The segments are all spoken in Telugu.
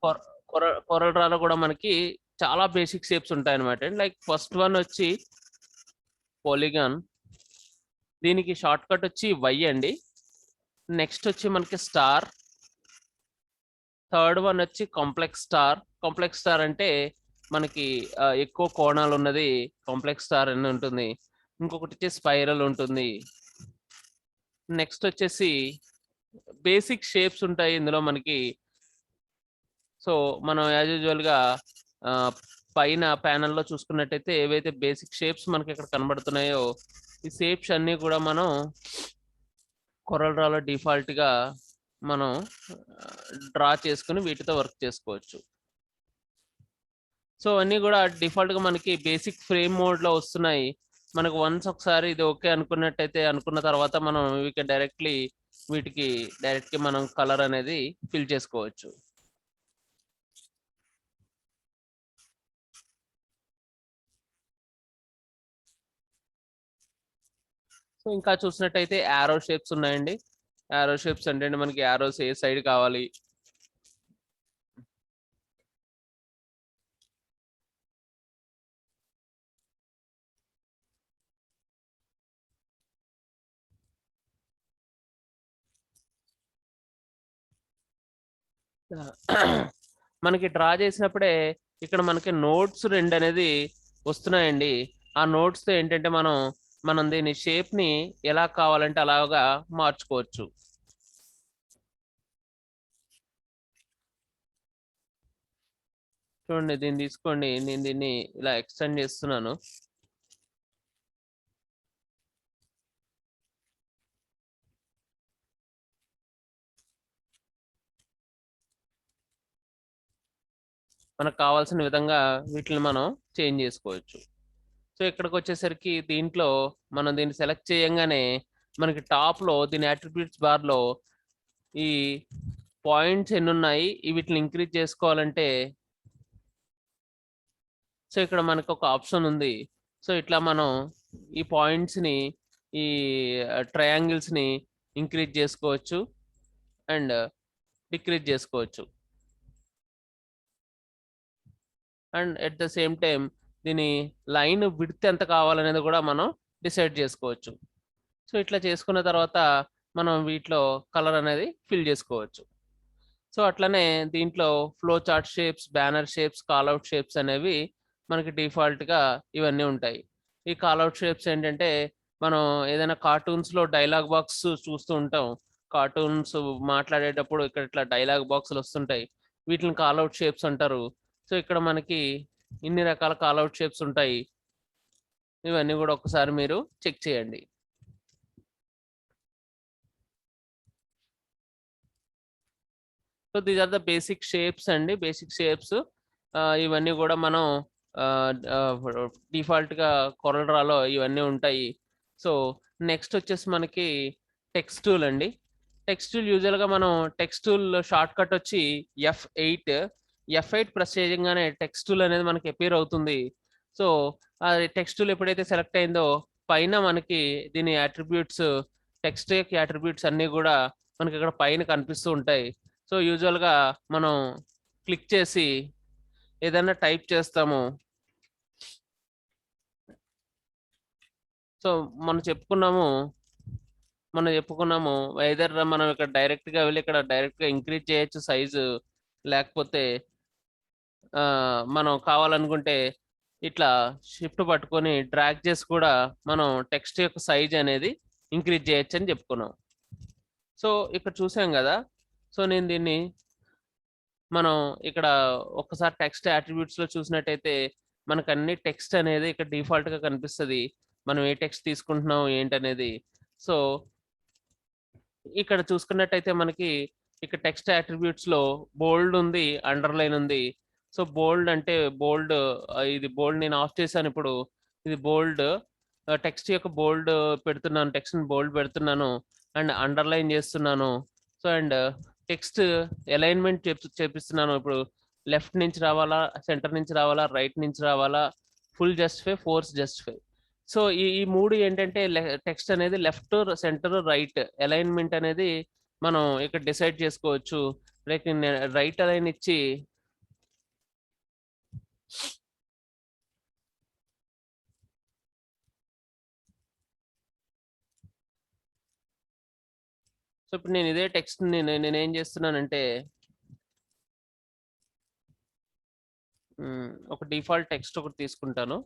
కొరల్ డ్రాలో కూడా మనకి చాలా బేసిక్ షేప్స్ ఉంటాయి అనమాట. లైక్ ఫస్ట్ వన్ వచ్చి పాలిగాన్, దీనికి షార్ట్ కట్ వచ్చి వై అండి. నెక్స్ట్ వచ్చి మనకి స్టార్, థర్డ్ వన్ వచ్చి కాంప్లెక్స్ స్టార్. కాంప్లెక్స్ స్టార్ అంటే మనకి ఎక్కువ కోణాలు ఉన్నది కాంప్లెక్స్ స్టార్ అని ఉంటుంది. ఇంకొకటి వచ్చి స్పైరల్ ఉంటుంది. నెక్స్ట్ వచ్చేసి బేసిక్ షేప్స్ ఉంటాయి ఇందులో మనకి. సో మనం యాజ్ యూజువల్గా పైన ప్యానల్లో చూసుకున్నట్టయితే ఏవైతే బేసిక్ షేప్స్ మనకి ఇక్కడ కనబడుతున్నాయో ఈ షేప్స్ అన్నీ కూడా మనం కొరల్ డ్రాలో డిఫాల్ట్గా మనం డ్రా చేసుకుని వీటితో వర్క్ చేసుకోవచ్చు. సో అన్నీ కూడా డిఫాల్ట్గా మనకి బేసిక్ ఫ్రేమ్ మోడ్లో వస్తున్నాయి. మనకు వన్స్ ఒకసారి ఇది ఓకే అనుకున్నట్టయితే అనుకున్న తర్వాత మనం వీటికి డైరెక్ట్గా మనం కలర్ అనేది ఫిల్ చేసుకోవచ్చు. సో ఇంకా చూసినట్టయితే యారో షేప్స్ ఉన్నాయండి. యారో షేప్స్ అంటే మనకి యారోస్ ఏ సైడ్ కావాలి, మనకి డ్రా చేసినప్పుడే ఇక్కడ మనకి నోట్స్ 2 అనేది వస్తున్నాయండి. ఆ నోట్స్ తో ఏంటంటే మనం దీని షేప్ ని ఎలా కావాలంటే అలాగా మార్చుకోవచ్చు. చూడండి, దీన్ని తీసుకోండి, నేను దీన్ని ఇలా ఎక్స్టెండ్ చేస్తున్నాను. మనకు కావాల్సిన విధంగా వీటిని మనం చేంజ్ చేసుకోవచ్చు. సో ఇక్కడికి వచ్చేసరికి దీంట్లో మనం దీన్ని సెలెక్ట్ చేయంగానే మనకి టాప్లో దీని అట్రిబ్యూట్స్ బార్లో ఈ పాయింట్స్ ఎన్ని ఉన్నాయి, వీటిని ఇంక్రీజ్ చేసుకోవాలంటే సో ఇక్కడ మనకు ఒక ఆప్షన్ ఉంది. సో ఇట్లా మనం ఈ పాయింట్స్ని ఈ ట్రయాంగిల్స్ని ఇంక్రీజ్ చేసుకోవచ్చు అండ్ డిక్రీజ్ చేసుకోవచ్చు. And at the same time దీని లైన్ విడ్త్ ఎంత కావాలనేది కూడా మనం డిసైడ్ చేసుకోవచ్చు. సో ఇట్లా చేసుకున్న తర్వాత మనం వీటిలో కలర్ అనేది ఫిల్ చేసుకోవచ్చు. సో అట్లనే దీంట్లో flow chart shapes, banner shapes, callout shapes అనేవి మనకి డిఫాల్ట్గా ఇవన్నీ ఉంటాయి. ఈ కాల్అవుట్ షేప్స్ ఏంటంటే మనం ఏదైనా కార్టూన్స్లో డైలాగ్ బాక్స్ చూస్తూ ఉంటాం. కార్టూన్స్ మాట్లాడేటప్పుడు ఇక్కడ ఇట్లా డైలాగ్ బాక్సులు వస్తుంటాయి, వీటిని కాల్అవుట్ షేప్స్ అంటారు. సో ఇక్కడ మనకి ఇన్ని రకాల కాల్అవుట్ షేప్స్ ఉంటాయి. ఇవన్నీ కూడా ఒకసారి మీరు చెక్ చేయండి. So these are the basic shapes అండి. బేసిక్ షేప్స్ ఇవన్నీ కూడా మనం డిఫాల్ట్గా కొరల్ డ్రాలో ఇవన్నీ ఉంటాయి. సో నెక్స్ట్ వచ్చేసి మనకి టెక్స్ట్ టూల్ అండి. టెక్స్ట్ టూల్ యూజువల్గా మనం టెక్స్ట్ టూల్ షార్ట్ కట్ వచ్చి F8 ప్రెస్ చేయగానే టెక్స్ట్ టూల్ అనేది మనకి అపీర్ అవుతుంది. సో ఆ టెక్స్ట్ టూల్ ఎప్పుడైతే సెలెక్ట్ అయిందో పైన మనకి దీని అట్రిబ్యూట్స్, టెక్స్ట్ యొక్క అట్రిబ్యూట్స్ అన్నీ కూడా మనకి ఇక్కడ పైన కనిపిస్తూ ఉంటాయి. సో యూజువల్గా మనం క్లిక్ చేసి ఏదైనా టైప్ చేస్తాము. సో మనం చెప్పుకున్నాము ఐదర్ మనం ఇక్కడ డైరెక్ట్గా వెళ్ళి ఇక్కడ డైరెక్ట్గా ఇంక్రీజ్ చేయొచ్చు సైజు, లేకపోతే మనం కావాలనుకుంటే ఇట్లా షిఫ్ట్ పట్టుకొని డ్రాగ్ చేసి కూడా మనం టెక్స్ట్ యొక్క సైజ్ అనేది ఇంక్రీజ్ చేయొచ్చు అని చెప్పుకున్నాం. సో ఇక్కడ చూసాం కదా. సో నేను దీన్ని మనం ఇక్కడ ఒక్కసారి టెక్స్ట్ అట్రిబ్యూట్స్లో చూసినట్టయితే మనకు అన్ని టెక్స్ట్ అనేది ఇక్కడ డిఫాల్ట్గా కనిపిస్తుంది. మనం ఏ టెక్స్ట్ తీసుకుంటున్నాం ఏంటనేది. సో ఇక్కడ చూసుకున్నట్టయితే మనకి ఇక్కడ టెక్స్ట్ అట్రిబ్యూట్స్లో బోల్డ్ ఉంది, అండర్లైన్ ఉంది. సో బోల్డ్ అంటే బోల్డ్, ఇది బోల్డ్ నేను ఆఫ్ చేశాను. ఇప్పుడు ఇది బోల్డ్, టెక్స్ట్ యొక్క బోల్డ్ పెడుతున్నాను, టెక్స్ట్ని బోల్డ్ పెడుతున్నాను అండ్ అండర్లైన్ చేస్తున్నాను. సో అండ్ టెక్స్ట్ అలైన్మెంట్ చేపిస్తున్నాను. ఇప్పుడు లెఫ్ట్ నుంచి రావాలా, సెంటర్ నుంచి రావాలా, రైట్ నుంచి రావాలా, full justify, force justify. So ఈ మూడు ఏంటంటే టెక్స్ట్ అనేది లెఫ్ట్, సెంటర్, రైట్ అలైన్మెంట్ అనేది మనం ఇక్కడ డిసైడ్ చేసుకోవచ్చు. లైక్ రైట్ అలైన్ ఇచ్చి సో ఇప్పుడు నేను ఇదే టెక్స్ట్ నేనేం చేస్తున్నానంటే ఒక డిఫాల్ట్ టెక్స్ట్ ఒకటి తీసుకుంటాను.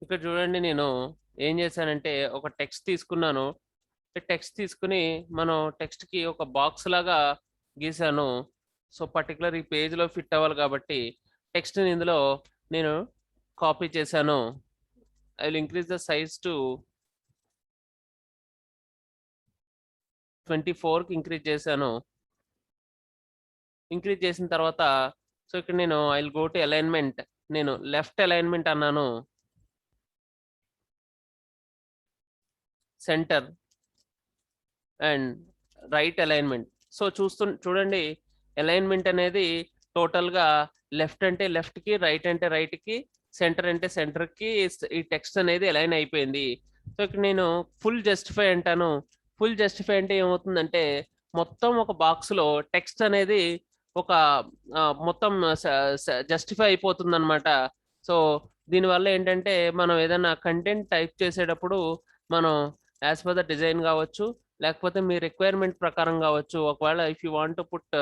ఇక్కడ చూడండి, నేను ఏం చేశానంటే ఒక టెక్స్ట్ తీసుకున్నాను. టెక్స్ట్ తీసుకుని మనం టెక్స్ట్ కి ఒక బాక్స్ లాగా గీసాను. సో పర్టికులర్ ఈ పేజ్ లో ఫిట్ అవ్వాలి కాబట్టి టెక్స్ట్ ఇందులో నేను కాపీ చేశాను. I will increase the size to 24కి ఇంక్రీజ్ చేశాను. ఇంక్రీజ్ చేసిన తర్వాత సో ఇక్కడ నేను I will go to alignment, నేను లెఫ్ట్ అలైన్మెంట్ అన్నాను, centre and right alignment. So చూడండి, అలైన్మెంట్ అనేది టోటల్ గా లెఫ్ట్ అంటే లెఫ్ట్ కి, రైట్ అంటే రైట్ కి, సెంటర్ అంటే సెంటర్ కి ఈ టెక్స్ట్ అనేది అలైన్ అయిపోయింది. సో ఇక్కడ నేను ఫుల్ జస్టిఫై అంటాను. ఫుల్ జస్టిఫై అంటే ఏమవుతుందంటే మొత్తం ఒక బాక్స్ లో టెక్స్ట్ అనేది ఒక మొత్తం జస్టిఫై అయిపోతుంది అనమాట. సో దీనివల్ల ఏంటంటే మనం ఏదైనా కంటెంట్ టైప్ చేసేటప్పుడు మనం యాజ్ పర్ ద డిజైన్ కావచ్చు, లేకపోతే మీ రిక్వైర్మెంట్ ప్రకారం కావచ్చు, ఒకవేళ if you want to put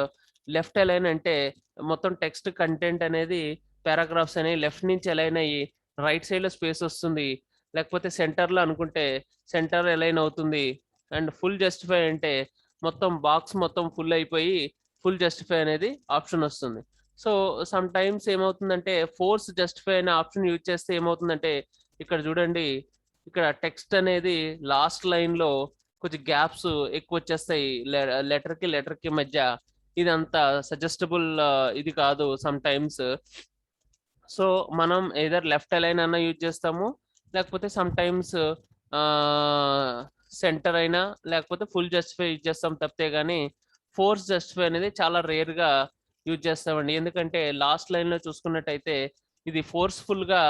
left align అంటే మొత్తం టెక్స్ట్ కంటెంట్ అనేది పారాగ్రాఫ్స్ అనేవి లెఫ్ట్ నుంచి అలైన్ అయ్యి రైట్ సైడ్ లో స్పేస్ వస్తుంది. లేకపోతే సెంటర్ లో అనుకుంటే సెంటర్ అలైన్ అవుతుంది. అండ్ ఫుల్ జస్టిఫై అంటే మొత్తం బాక్స్ మొత్తం ఫుల్ అయిపోయి ఫుల్ జస్టిఫై అనేది ఆప్షన్ వస్తుంది. సో సమ్ టైమ్స్ ఏమవుతుందంటే ఫోర్స్ జస్టిఫై అనే ఆప్షన్ యూజ్ చేస్తే ఏమవుతుందంటే ఇక్కడ చూడండి, ఇక్కడ టెక్స్ట్ అనేది లాస్ట్ లైన్ లో కొంచెం గ్యాప్స్ ఎక్కువ వచ్చేస్తాయి లెటర్ కి మధ్య. ఇది అంత సజెస్టబుల్ ఇది కాదు సమ్ టైమ్స్. సో మనం ఏదర్ లెఫ్ట్ అలైన్ అన్న యూజ్ చేస్తాము, లేకపోతే సమ్ టైమ్స్ సెంటర్ అయినా లేకపోతే ఫుల్ జస్టిఫై యూజ్ చేస్తాం తప్పితే కానీ ఫోర్స్ జస్టిఫై అనేది చాలా రేర్ గా యూజ్ చేస్తామండి. ఎందుకంటే లాస్ట్ లైన్ లో చూసుకున్నట్టయితే ఇది ఫోర్స్ఫుల్ గా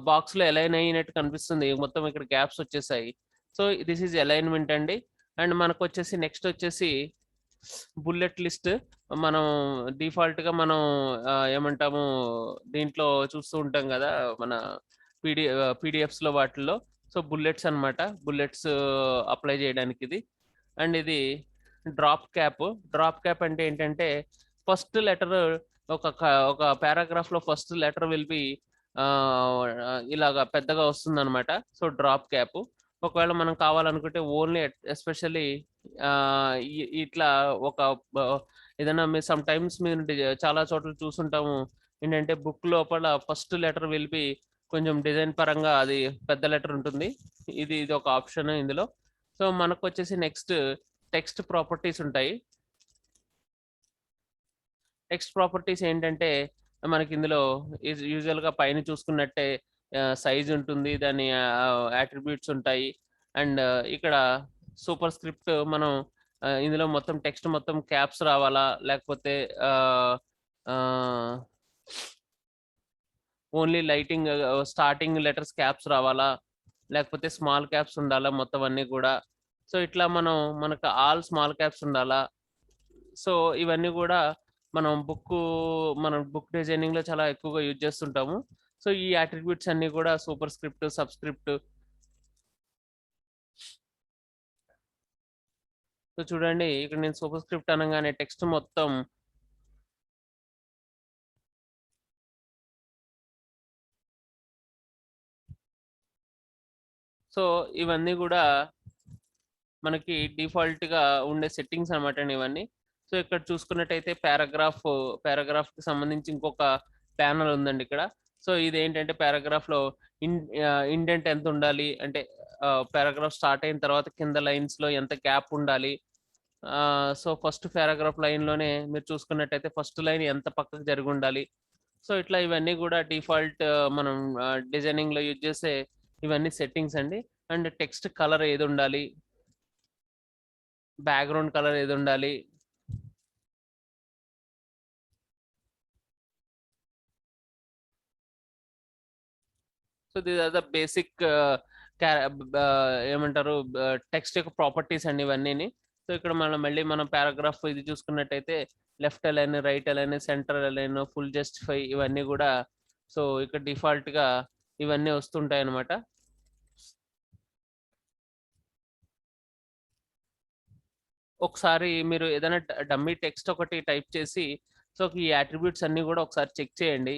బాక్స్ లో అలైన్ అయినట్టు కనిపిస్తుంది, మొత్తం ఇక్కడ గ్యాప్స్ వచ్చేసాయి. సో దిస్ ఈజ్ అలైన్మెంట్ అండి. అండ్ మనకు వచ్చేసి నెక్స్ట్ వచ్చేసి బుల్లెట్ లిస్ట్. మనం డిఫాల్ట్ గా మనం ఏమంటాము దీంట్లో చూస్తూ ఉంటాం కదా మన పీడిఎఫ్స్ లో వాటిల్లో. సో బుల్లెట్స్ అన్నమాట, బుల్లెట్స్ అప్లై చేయడానికి ఇది. అండ్ ఇది డ్రాప్ క్యాప్. డ్రాప్ క్యాప్ అంటే ఏంటంటే ఫస్ట్ లెటర్ ఒక పారాగ్రాఫ్ లో ఫస్ట్ లెటర్ విల్ బి ఇలాగా పెద్దగా వస్తుంది అనమాట. So drop cap. ఒకవేళ మనం కావాలనుకుంటే ఓన్లీ ఎస్పెషల్లీ ఇట్లా ఒక ఏదైనా మీరు సమ్ టైమ్స్ మీరు చాలా చోట్ల చూసుంటాము ఏంటంటే బుక్ లోపల ఫస్ట్ లెటర్ విల్ బి కొంచెం డిజైన్ పరంగా అది పెద్ద లెటర్ ఉంటుంది. ఇది ఒక ఆప్షన్ ఇందులో. సో మనకు వచ్చేసి నెక్స్ట్ టెక్స్ట్ ప్రాపర్టీస్ ఉంటాయి. టెక్స్ట్ ప్రాపర్టీస్ ఏంటంటే మనకి ఇందులో యూజువల్ గా పైన చూసుకున్నట్టే సైజ్ ఉంటుంది, దాని అట్రిబ్యూట్స్ ఉంటాయి. అండ్ ఇక్కడ సూపర్ స్క్రిప్ట్ మనం ఇందులో మొత్తం టెక్స్ట్ మొత్తం క్యాప్స్ రావాలా, లేకపోతే only lighting starting letters caps రావాలా, లేకపోతే స్మాల్ క్యాప్స్ ఉండాలా, మొత్తం అన్ని కూడా. సో ఇట్లా మనకు ఆల్ స్మాల్ క్యాప్స్ ఉండాలా. సో ఇవన్నీ కూడా మనం బుక్ డిజైనింగ్ లో చాలా ఎక్కువగా యూజ్ చేస్తుంటాము. సో ఈ అట్రిబ్యూట్స్ అన్ని కూడా super script, sub script. So చూడండి, ఇక్కడ నేను సూపర్ స్క్రిప్ట్ అనగానే టెక్స్ట్ మొత్తం సో ఇవన్నీ కూడా మనకి డిఫాల్ట్ గా ఉండే సెట్టింగ్స్ అనమాట అండి ఇవన్నీ. సో ఇక్కడ చూసుకున్నట్టయితే పారాగ్రాఫ్ కి సంబంధించి ఇంకొక ప్యానల్ ఉందండి ఇక్కడ. సో ఇది ఏంటంటే పారాగ్రాఫ్ లో ఇండెంట్ ఎంత ఉండాలి అంటే పారాగ్రాఫ్ స్టార్ట్ అయిన తర్వాత కింద లైన్స్ లో ఎంత గ్యాప్ ఉండాలి. సో ఫస్ట్ పారాగ్రాఫ్ లైన్ లోనే మీరు చూసుకున్నట్టయితే ఫస్ట్ లైన్ ఎంత పక్కకు జరిగి ఉండాలి. సో ఇట్లా ఇవన్నీ కూడా డిఫాల్ట్ మనం డిజైనింగ్ లో యూజ్ చేసే ఇవన్నీ సెట్టింగ్స్ అండి. అండ్ టెక్స్ట్ కలర్ ఏది ఉండాలి, బ్యాక్గ్రౌండ్ కలర్ ఏది ఉండాలి. So these are the basic ఏమంటారు టెక్స్ట్ యొక్క ప్రాపర్టీస్ అండి ఇవన్నీ. సో ఇక్కడ మనం పారాగ్రాఫ్ ఇది చూసుకున్నట్టయితే left align, right align, centre align, full justify ఇవన్నీ కూడా సో ఇక్కడ డిఫాల్ట్ గా ఇవన్నీ వస్తుంటాయి అన్నమాట. ఒకసారి మీరు ఏదైనా డమ్మీ టెక్స్ట్ ఒకటి టైప్ చేసి సో ఈ అట్రిబ్యూట్స్ అన్ని కూడా ఒకసారి చెక్ చేయండి.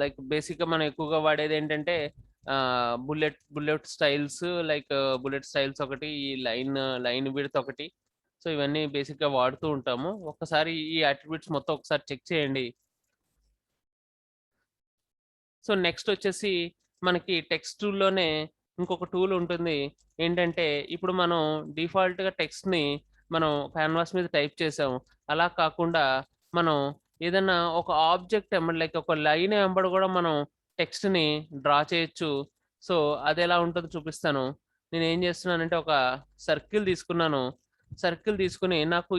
లైక్ బేసిక్గా మనం ఎక్కువగా వాడేది ఏంటంటే bullet styles, like bullet styles ఒకటి, ఈ లైన్ విడ్త్ ఒకటి. సో ఇవన్నీ బేసిక్గా వాడుతూ ఉంటాము. ఒకసారి ఈ అట్రిబ్యూట్స్ మొత్తం ఒకసారి చెక్ చేయండి. సో నెక్స్ట్ వచ్చేసి మనకి టెక్స్ట్ టూల్లోనే ఇంకొక టూల్ ఉంటుంది. ఏంటంటే ఇప్పుడు మనం డిఫాల్ట్గా టెక్స్ట్ని మనం క్యాన్వాస్ మీద టైప్ చేసాము. అలా కాకుండా మనం ఏదైనా ఒక ఆబ్జెక్ట్ లైక్ ఒక లైన్ వెంబడి కూడా మనం టెక్స్ట్ని డ్రా చేయొచ్చు. సో అది ఎలా ఉంటుందో చూపిస్తాను. నేను ఏం చేస్తున్నానంటే ఒక సర్కిల్ తీసుకున్నాను. సర్కిల్ తీసుకుని నాకు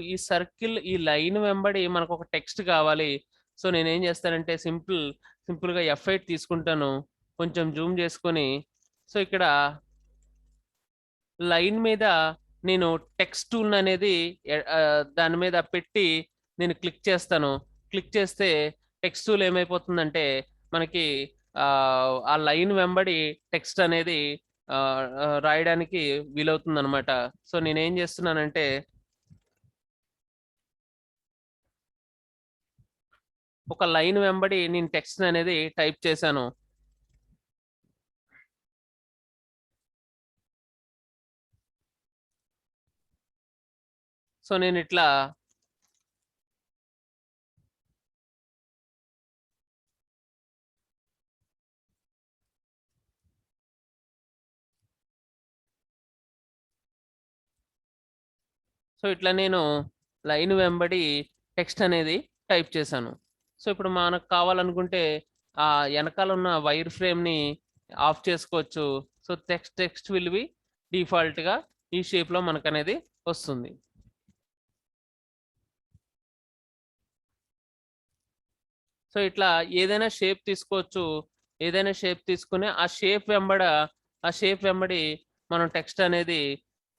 ఈ లైన్ వెంబడి మనకు ఒక టెక్స్ట్ కావాలి. సో నేను ఏం చేస్తానంటే సింపుల్గా F8 తీసుకుంటాను, కొంచెం జూమ్ చేసుకొని. సో ఇక్కడ లైన్ మీద నేను టెక్స్ట్ టూల్ అనేది దాని మీద పెట్టి నేను క్లిక్ చేస్తాను. క్లిక్ చేస్తే టెక్స్ట్ టూల్ ఏమైపోతుందంటే మనకి ఆ లైన్ వెంబడి టెక్స్ట్ అనేది రాయడానికి వీలవుతుంది అనమాట. సో నేనేం చేస్తున్నానంటే ఒక లైన్ వెంబడి నేను టెక్స్ట్ అనేది టైప్ చేశాను. సో నేను ఇట్లా నేను లైన్ వెంబడి టెక్స్ట్ అనేది టైప్ చేశాను. సో ఇప్పుడు మనకు కావాలనుకుంటే ఆ వెనకాల ఉన్న వైర్ ఫ్రేమ్ని ఆఫ్ చేసుకోవచ్చు. సో టెక్స్ట్ విల్ బి డిఫాల్ట్గా ఈ షేప్లో మనకు అనేది వస్తుంది. సో ఇట్లా ఏదైనా షేప్ తీసుకోవచ్చు. ఏదైనా షేప్ తీసుకుని ఆ షేప్ వెంబడి మనం టెక్స్ట్ అనేది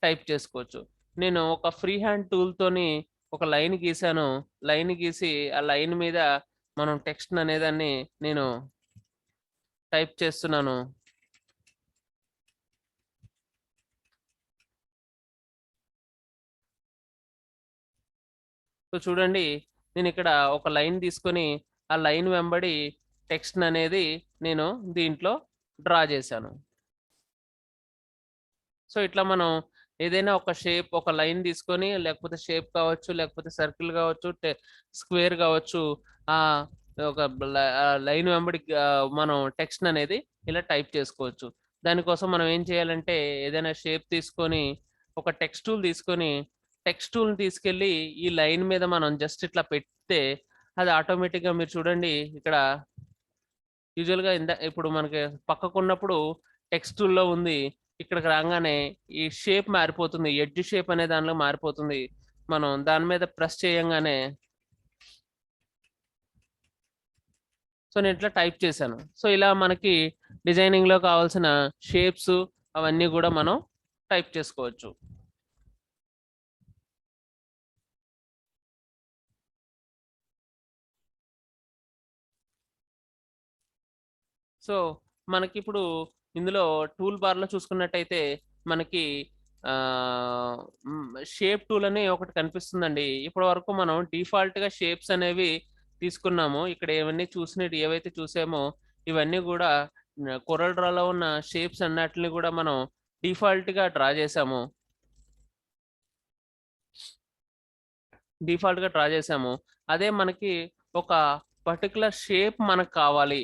టైప్ చేసుకోవచ్చు. నేను ఒక ఫ్రీ హ్యాండ్ టూల్తోని ఒక లైన్ గీసాను. లైన్ గీసి ఆ లైన్ మీద మనం టెక్స్ట్ అనేదాన్ని నేను టైప్ చేస్తున్నాను. సో చూడండి, నేను ఇక్కడ ఒక లైన్ తీసుకొని ఆ లైన్ వెంబడి టెక్స్ట్ అనేది నేను దీంట్లో డ్రా చేశాను. సో ఇట్లా మనం ఏదైనా ఒక లైన్ తీసుకొని, లేకపోతే షేప్ కావచ్చు, లేకపోతే సర్కిల్ కావచ్చు, స్క్వేర్ కావచ్చు, ఆ ఒక లైన్ వెంబడి మనం టెక్స్ట్ అనేది ఇలా టైప్ చేసుకోవచ్చు. దానికోసం మనం ఏం చేయాలంటే ఏదైనా షేప్ తీసుకొని ఒక టెక్స్ట్ టూల్ తీసుకెళ్ళి ఈ లైన్ మీద మనం జస్ట్ ఇట్లా పెడితే అది ఆటోమేటిక్గా మీరు చూడండి ఇక్కడ యూజువల్గా ఇప్పుడు మనకి పక్కకున్నప్పుడు టెక్స్ట్ టూల్లో ఉంది, ఇక్కడికి రాగానే ఈ షేప్ మారిపోతుంది, ఎడ్జ్ షేప్ అనే దానిలో మారిపోతుంది. మనం దాని మీద ప్రెస్ చేయంగానే సో నేను ఇట్లా టైప్ చేశాను. సో ఇలా మనకి డిజైనింగ్లో కావాల్సిన షేప్స్ అవన్నీ కూడా మనం టైప్ చేసుకోవచ్చు. సో మనకి ఇప్పుడు ఇందులో టూల్ బార్లో చూసుకున్నట్టయితే మనకి షేప్ టూల్ అని ఒకటి కనిపిస్తుందండి. ఇప్పటి వరకు మనం డిఫాల్ట్గా షేప్స్ అనేవి తీసుకున్నాము. ఇక్కడ ఏవైతే చూసామో ఇవన్నీ కూడా కొరల్ డ్రాలో ఉన్న షేప్స్ అన్నిటిని కూడా మనం డిఫాల్ట్గా డ్రా చేసాము. అదే మనకి ఒక పర్టికులర్ షేప్ మనకు కావాలి,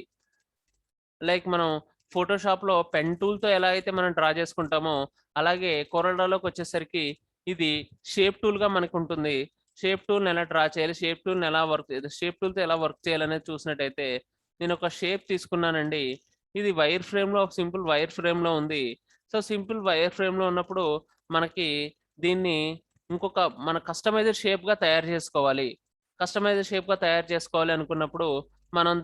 లైక్ మనం ఫోటోషాప్లో పెన్ టూల్తో ఎలా అయితే మనం డ్రా చేసుకుంటామో అలాగే కొరల్ డ్రాలోకి వచ్చేసరికి ఇది షేప్ టూల్గా మనకు ఉంటుంది. షేప్ టూల్ని ఎలా డ్రా చేయాలి, షేప్ టూల్తో ఎలా వర్క్ చేయాలనేది చూసినట్టయితే నేను ఒక షేప్ తీసుకున్నానండి. ఇది వైర్ ఫ్రేమ్లో, సింపుల్ వైర్ ఫ్రేమ్లో ఉంది. సో సింపుల్ వైర్ ఫ్రేమ్లో ఉన్నప్పుడు మనకి దీన్ని ఇంకొక మన కస్టమైజ్డ్ షేప్గా తయారు చేసుకోవాలి అనుకున్నప్పుడు మనం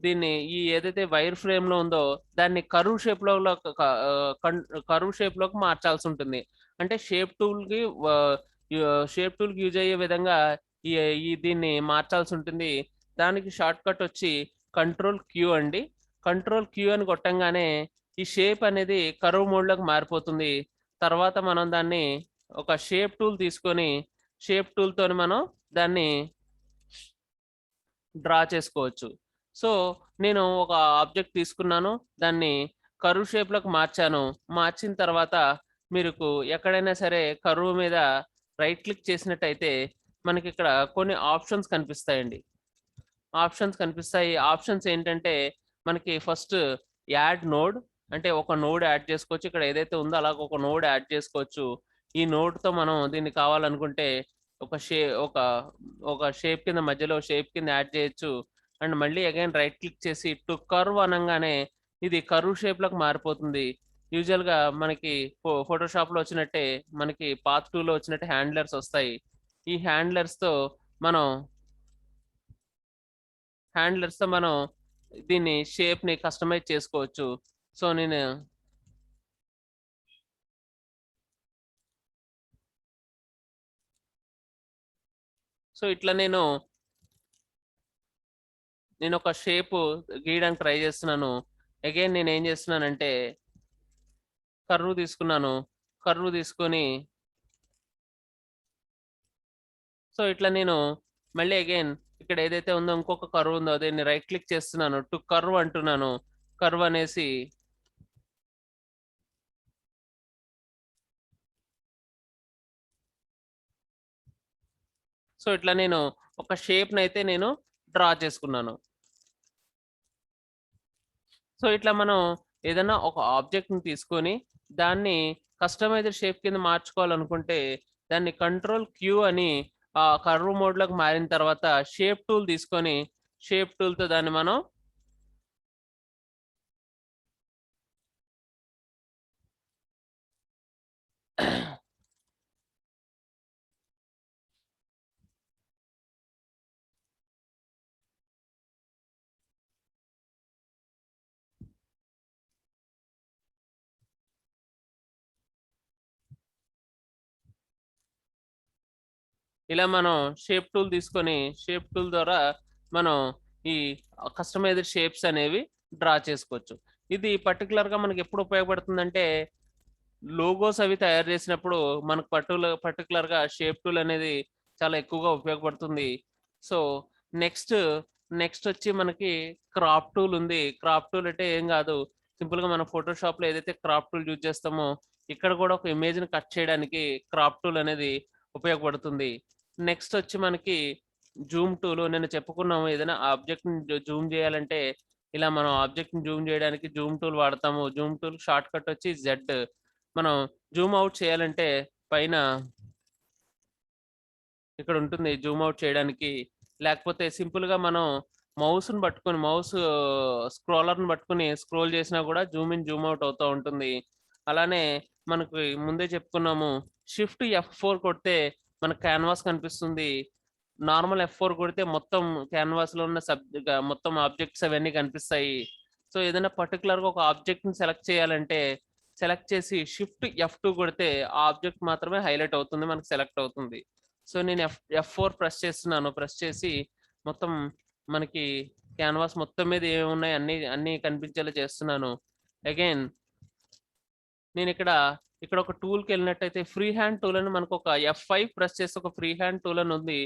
దీన్ని ఈ ఏదైతే వైర్ ఫ్రేమ్ లో ఉందో దాన్ని కర్వ్ షేప్ లోకి మార్చాల్సి ఉంటుంది. అంటే షేప్ టూల్ కి యూజ్ అయ్యే విధంగా దీన్ని మార్చాల్సి ఉంటుంది. దానికి షార్ట్ కట్ వచ్చి కంట్రోల్ క్యూ అండి. కంట్రోల్ క్యూ అని కొట్టంగానే ఈ షేప్ అనేది కర్వ్ మోడ్ లోకి మారిపోతుంది. తర్వాత మనం దాన్ని ఒక షేప్ టూల్ తీసుకొని షేప్ టూల్ తోని మనం దాన్ని డ్రా చేసుకోవచ్చు. సో నేను ఒక ఆబ్జెక్ట్ తీసుకున్నాను, దాన్ని కర్వ్ షేప్లోకి మార్చిన తర్వాత మీరు ఎక్కడైనా సరే కర్వ్ మీద రైట్ క్లిక్ చేసినట్టయితే మనకి ఇక్కడ కొన్ని ఆప్షన్స్ కనిపిస్తాయండి. ఆప్షన్స్ ఏంటంటే మనకి ఫస్ట్ యాడ్ నోడ్, అంటే ఒక నోడ్ యాడ్ చేసుకోవచ్చు. ఇక్కడ ఏదైతే ఉందో అలాగ ఒక నోడ్ యాడ్ చేసుకోవచ్చు. ఈ నోడ్తో మనం దీన్ని కావాలనుకుంటే ఒక షేప్ కింద మధ్యలో షేప్ కింద యాడ్ చేయొచ్చు. అండ్ మళ్ళీ అగైన్ రైట్ క్లిక్ చేసి టు కర్వ్ అనగానే ఇది కర్వ్ షేప్లోకి మారిపోతుంది. యూజువల్గా మనకి ఫోటోషాప్లో వచ్చినట్టే మనకి పాత్ 2లో వచ్చినట్టే హ్యాండ్లర్స్ వస్తాయి. ఈ హ్యాండ్లర్స్తో మనం దీన్ని షేప్ని కస్టమైజ్ చేసుకోవచ్చు. సో ఇట్లా నేను ఒక షేప్ గీయడానికి ట్రై చేస్తున్నాను. అగైన్ నేను ఏం చేస్తున్నానంటే కర్వ్ తీసుకొని సో ఇట్లా నేను మళ్ళీ అగైన్ ఇక్కడ ఏదైతే ఉందో ఇంకొక కర్వ్ ఉందో దీన్ని రైట్ క్లిక్ చేస్తున్నాను, టు కర్వ్ అంటున్నాను. కర్వ్ అనేసి సో ఇట్లా నేను ఒక షేప్ని అయితే నేను డ్రా చేసుకున్నాను. సో ఇట్లా మనం ఏదైనా ఒక ఆబ్జెక్ట్ని తీసుకొని దాన్ని కస్టమైజ్డ్ షేప్ కింద మార్చుకోవాలనుకుంటే దాన్ని కంట్రోల్ క్యూ అని కర్వ్ మోడ్లోకి మారిన తర్వాత షేప్ టూల్ తీసుకొని షేప్ టూల్తో దాన్ని మనం ఇలా మనం షేప్ టూల్ తీసుకొని షేప్ టూల్ ద్వారా మనం ఈ కస్టమైజ్డ్ షేప్స్ అనేవి డ్రా చేసుకోవచ్చు. ఇది పర్టికులర్గా మనకి ఎప్పుడు ఉపయోగపడుతుందంటే లోగోస్ అవి తయారు చేసినప్పుడు మనకు పర్టికులర్గా షేప్ టూల్ అనేది చాలా ఎక్కువగా ఉపయోగపడుతుంది. సో నెక్స్ట్ వచ్చి మనకి క్రాప్ టూల్ ఉంది. క్రాప్ టూల్ అంటే ఏం కాదు, సింపుల్గా మనం ఫోటోషాప్లో ఏదైతే క్రాప్ టూల్ యూజ్ చేస్తామో ఇక్కడ కూడా ఒక ఇమేజ్ని కట్ చేయడానికి క్రాప్ టూల్ అనేది ఉపయోగపడుతుంది. నెక్స్ట్ వచ్చి మనకి జూమ్ టూల్. నేను చెప్పుకున్నాము ఏదైనా ఆబ్జెక్ట్ని జూమ్ చేయాలంటే ఇలా మనం ఆబ్జెక్ట్ని జూమ్ చేయడానికి జూమ్ టూల్ వాడతాము. జూమ్ టూల్ షార్ట్ కట్ వచ్చి జెడ్. మనం జూమ్ అవుట్ చేయాలంటే పైన ఇక్కడ ఉంటుంది జూమ్ అవుట్ చేయడానికి, లేకపోతే సింపుల్గా మనం మౌస్ని పట్టుకొని స్క్రోలర్ని పట్టుకొని స్క్రోల్ చేసినా కూడా జూమ్ ఇన్ జూమ్ అవుట్ అవుతూ ఉంటుంది. అలానే మనకి ముందే చెప్పుకున్నాము షిఫ్ట్ F4 కొడితే మనకు క్యాన్వాస్ కనిపిస్తుంది. నార్మల్ F4 కొడితే మొత్తం క్యాన్వాస్లో ఉన్న మొత్తం ఆబ్జెక్ట్స్ అవన్నీ కనిపిస్తాయి. సో ఏదైనా పర్టికులర్గా ఒక ఆబ్జెక్ట్ని సెలెక్ట్ చేయాలంటే సెలెక్ట్ చేసి షిఫ్ట్ F2 కొడితే ఆ ఆబ్జెక్ట్ మాత్రమే హైలైట్ అవుతుంది, మనకు సెలెక్ట్ అవుతుంది. సో నేను F4 ప్రెస్ చేస్తున్నాను. ప్రెస్ చేసి మొత్తం మనకి క్యాన్వాస్ మొత్తం మీద ఏమున్నాయి అన్ని కనిపించేలా చేస్తున్నాను. అగైన్ నేను ఇక్కడ ఒక టూల్కి వెళ్ళినట్టయితే ఫ్రీ హ్యాండ్ టూల్ అని మనకు ఒక F5 ప్రెస్ చేసి ఒక ఫ్రీ హ్యాండ్ టూల్ అని ఉంది.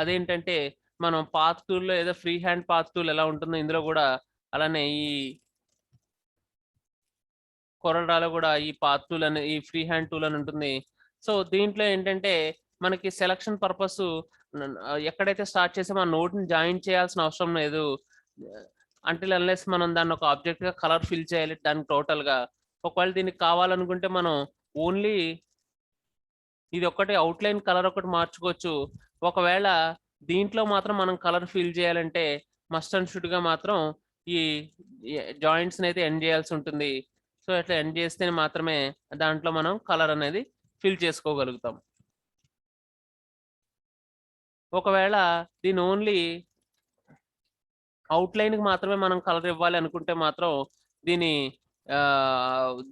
అదేంటంటే మనం పాత్ టూల్లో ఏదో ఫ్రీ హ్యాండ్ పాత్ టూల్ ఎలా ఉంటుందో ఇందులో కూడా అలానే ఈ కొరడాలో కూడా ఈ పాత్ టూల్ అనే ఈ ఫ్రీ హ్యాండ్ టూల్ అని ఉంటుంది. సో దీంట్లో ఏంటంటే మనకి సెలక్షన్ పర్పస్ ఎక్కడైతే స్టార్ట్ చేసామో ఆ నోట్ని జాయిన్ చేయాల్సిన అవసరం లేదు. అంటిల్ అన్లెస్ మనం దాన్ని ఒక ఆబ్జెక్ట్ గా కలర్ ఫిల్ చేయాలి దానికి టోటల్ గా. ఒకవేళ దీనికి కావాలనుకుంటే మనం ఓన్లీ ఇది ఒకటి అవుట్లైన్ కలర్ ఒకటి మార్చుకోవచ్చు. ఒకవేళ దీంట్లో మాత్రం మనం కలర్ ఫిల్ చేయాలంటే మస్ట్ అండ్ షుడ్ గా మాత్రం ఈ జాయింట్స్ అయితే ఎండ్ చేయాల్సి ఉంటుంది. సో అట్లా ఎండ్ చేస్తే మాత్రమే దాంట్లో మనం కలర్ అనేది ఫిల్ చేసుకోగలుగుతాం. ఒకవేళ దీని ఓన్లీ అవుట్లైన్కి మాత్రమే మనం కలర్ ఇవ్వాలి అనుకుంటే మాత్రం దీని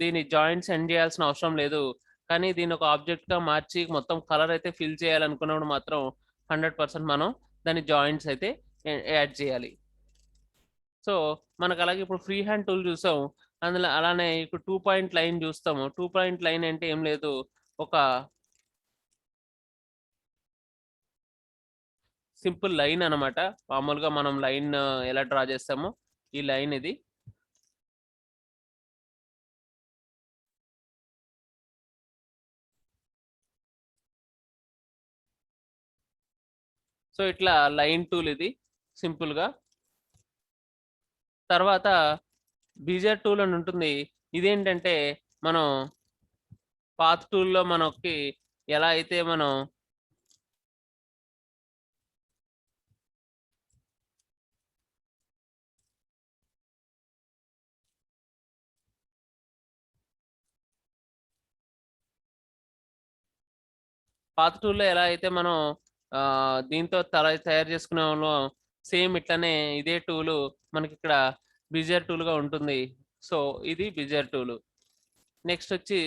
దీని జాయింట్స్ ఎండ్ చేయాల్సిన అవసరం లేదు. కానీ దీని ఒక ఆబ్జెక్ట్గా మార్చి మొత్తం కలర్ అయితే ఫిల్ చేయాలనుకున్నప్పుడు మాత్రం 100% మనం దాని జాయింట్స్ అయితే యాడ్ చేయాలి. సో మనకు అలాగే ఇప్పుడు ఫ్రీ హ్యాండ్ టూల్ చూసాం. అందులో అలానే ఇప్పుడు 2 పాయింట్ లైన్ చూస్తాము. 2 పాయింట్ లైన్ అంటే ఏం లేదు, ఒక సింపుల్ లైన్ అనమాట. మామూలుగా మనం లైన్ ఎలా డ్రా చేస్తామో ఈ లైన్ ఇది. సో ఇట్లా లైన్ టూల్ ఇది సింపుల్ గా. తర్వాత బీజర్ టూల్ అని ఉంటుంది. ఇదేంటంటే మనం పాత్ టూల్లో మనకి ఎలా అయితే మనం పాత్ టూల్లో ఎలా అయితే మనం దీంతో తయారు చేసుకునే వాళ్ళం సేమ్ ఇట్లానే ఇదే టూలు మనకి ఇక్కడ బిజర్ టూల్ గా ఉంటుంది. సో ఇది బిజర్ టూల్. నెక్స్ట్ వచ్చి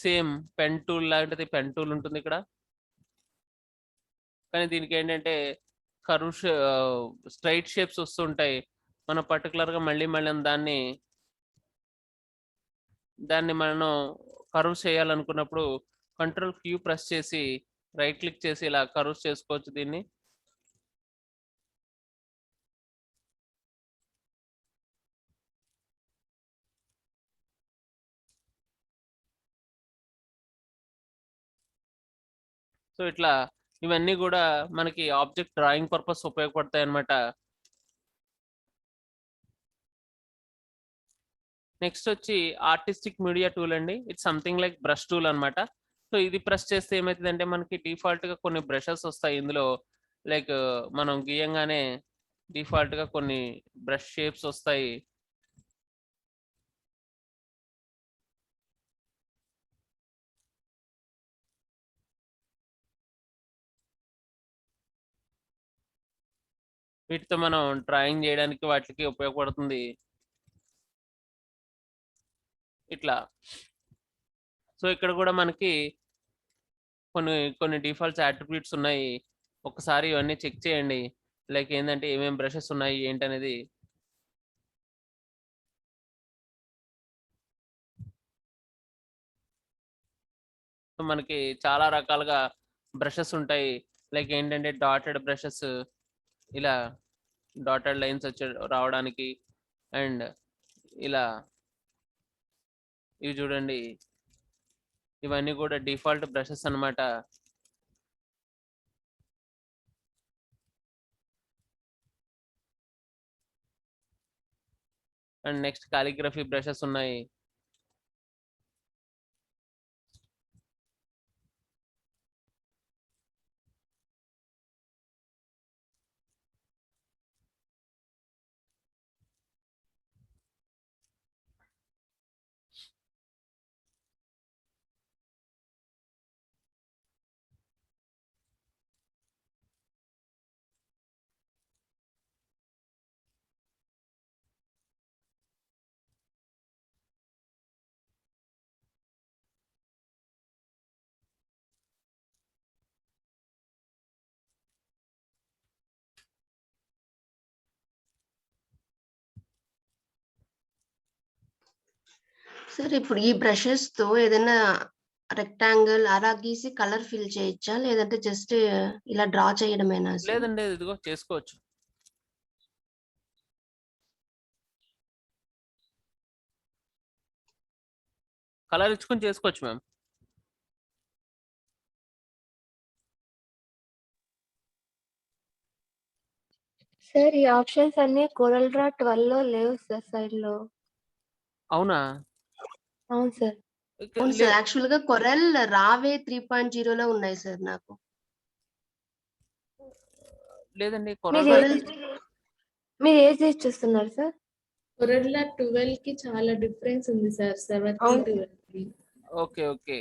సేమ్ పెన్ టూల్ లాంటిది పెన్ టూల్ ఉంటుంది ఇక్కడ. కానీ దీనికి ఏంటంటే కర్వ్ స్ట్రైట్ షేప్స్ వస్తుంటాయి. మనం పర్టికులర్గా మళ్ళీ దాన్ని మనం కర్వ్ చేయాలనుకున్నప్పుడు కంట్రోల్ క్యూ ప్రెస్ చేసి రైట్ క్లిక్ చేసి ఇలా కర్వ్స్ చేసుకోవచ్చు దీన్ని. సో ఇట్లా ఇవన్నీ కూడా మనకి ఆబ్జెక్ట్ డ్రాయింగ్ పర్పస్ ఉపయోగపడతాయి అన్నమాట. నెక్స్ట్ వచ్చి ఆర్టిస్టిక్ మీడియా టూల్ అండి. It's something like brush tool అనమాట. సో ఇది ప్రెస్ చేస్తే ఏమవుతుందంటే మనకి డిఫాల్ట్ గా కొన్ని బ్రషెస్ వస్తాయి ఇందులో. లైక్ మనం గీయంగానే డిఫాల్ట్ గా కొన్ని బ్రష్ షేప్స్ వస్తాయి. వీటితో మనం డ్రాయింగ్ చేయడానికి వాటికి ఉపయోగపడుతుంది ఇట్లా. సో ఇక్కడ కూడా మనకి కొన్ని కొన్ని డిఫాల్ట్స్ అట్రిబ్యూట్స్ ఉన్నాయి. ఒకసారి ఇవన్నీ చెక్ చేయండి. లైక్ ఏంటంటే ఏమేమి బ్రషెస్ ఉన్నాయి ఏంటనేది. సో మనకి చాలా రకాలుగా బ్రషెస్ ఉంటాయి. లైక్ ఏంటంటే డాటెడ్ బ్రషెస్, ఇలా డాటెడ్ లైన్స్ వచ్చి రావడానికి. అండ్ ఇలా ఇవి చూడండి, ఇవన్నీ కూడా డిఫాల్ట్ బ్రషెస్ అన్నమాట. అండ్ నెక్స్ట్ కాలిగ్రఫీ బ్రషెస్ ఉన్నాయి. సార్ ఇప్పుడు ఈ బ్రషెస్‌తో ఏదైనా రెక్టాంగిల్ అలా గీసి కలర్ ఫిల్ చేయొచ్చా? లేదంటే జస్ట్ ఇలా డ్రా చేయడమేనా సార్? లేదండి ఇదిగో చేసుకోవచ్చు. కలర్ ఇచ్చుకొని చేసుకోవచ్చు మ్యామ్. సార్ ఈ ఆప్షన్స్ అన్ని కోరల్ డ్రా 12 లో లేవు సార్ సైడ్ లో. అవునా? అవును సార్. అవును సార్. యాక్చువల్‌గా కొరెల్ రావే 3.0లో ఉన్నాయి సార్ నాకు. లేదండి మీరు ఏది చూస్తున్నారు సార్? కొరల్లా 12 కి చాలా డిఫరెన్స్ ఉంది సార్ 7 కి 12 కి. Okay okay.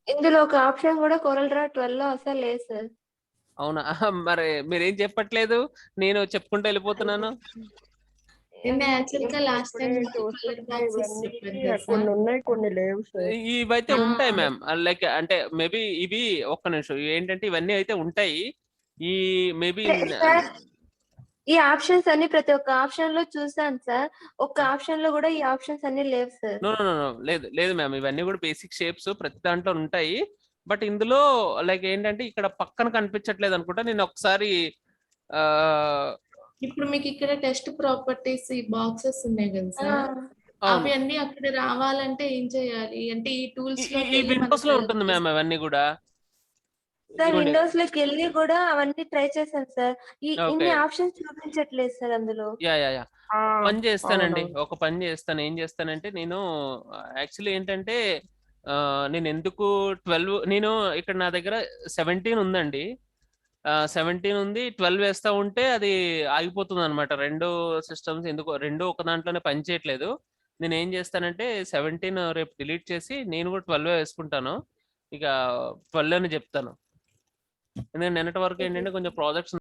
ఇందులో ఒక ఆప్షన్ కూడా కోరల్ డ్రా 12 లో అసలు లేదు సార్. అవునా? మరి మీరేం చెప్పట్లేదు, నేను చెప్పుకుంటూ వెళ్ళిపోతున్నాను. యాక్చువల్‌గా లాస్ట్ టైం కలర్ బాక్సెస్ చెప్పారు కదా సార్. కొన్ని ఉన్నాయి కొన్ని లేవు సార్. ఇవైతే ఉంటాయి మ్యామ్. లైక్ అంటే మేబీ ఇవి ఒక్క నిమిషం ఏంటంటే ఇవన్నీ అయితే ఉంటాయి. ఈ మేబీ సార్ ఈ ఆప్షన్స్ అన్ని ప్రతి ఒక్క ఆప్షన్ లో చూసాను సార్. ఒక్క ఆప్షన్ లో కూడా ఈ ఆప్షన్స్ అన్ని లేవు సార్. నో నో నో లేదు లేదు మ్యామ్, ఇవన్నీ కూడా బేసిక్ షేప్స్ ప్రతి దాంట్లో ఉంటాయి. బట్ ఇందులో లైక్ ఏంటంటే ఇక్కడ పక్కన కనిపించట్లేదు అనుకుంటా. నేను ఒకసారి ఇప్పుడు మీకు ఇక్కడ టెస్ట్ ప్రాపర్టీస్ ఈ బాక్సెస్ ఉన్నాయి కదా సార్. అవి అన్ని అక్కడ రావాలంటే ఏం చేయాలి? అంటే ఈ టూల్స్ లో ఈ విండోస్ లో ఉంటుంది మ్యామ్ అవన్నీ కూడా. సార్ విండోస్ లోకి వెళ్ళి కూడా అవన్నీ ట్రై చేశాను సార్. ఇన్ని ఆప్షన్స్ చూపించట్లేదు సార్ అందులో. యా యా యా పని చేస్తానండి, ఒక పని చేస్తాను. ఏం చేస్తానంటే నేను యాక్చువల్లీ ఏంటంటే నేను ఎందుకు 12 నేను ఇక్కడ నా దగ్గర 17 ఉందండి. 17 ఉంది, 12 వేస్తా ఉంటే అది ఆగిపోతుంది అనమాట. రెండు సిస్టమ్స్ ఎందుకో రెండు ఒక దాంట్లోనే పని చేయట్లేదు. నేను ఏం చేస్తానంటే 17 రేపు డిలీట్ చేసి నేను కూడా 12 వేసుకుంటాను. ఇక 12 అని చెప్తాను. ఎందుకంటే నిన్నటి వరకు ఏంటంటే కొంచెం ప్రాజెక్ట్స్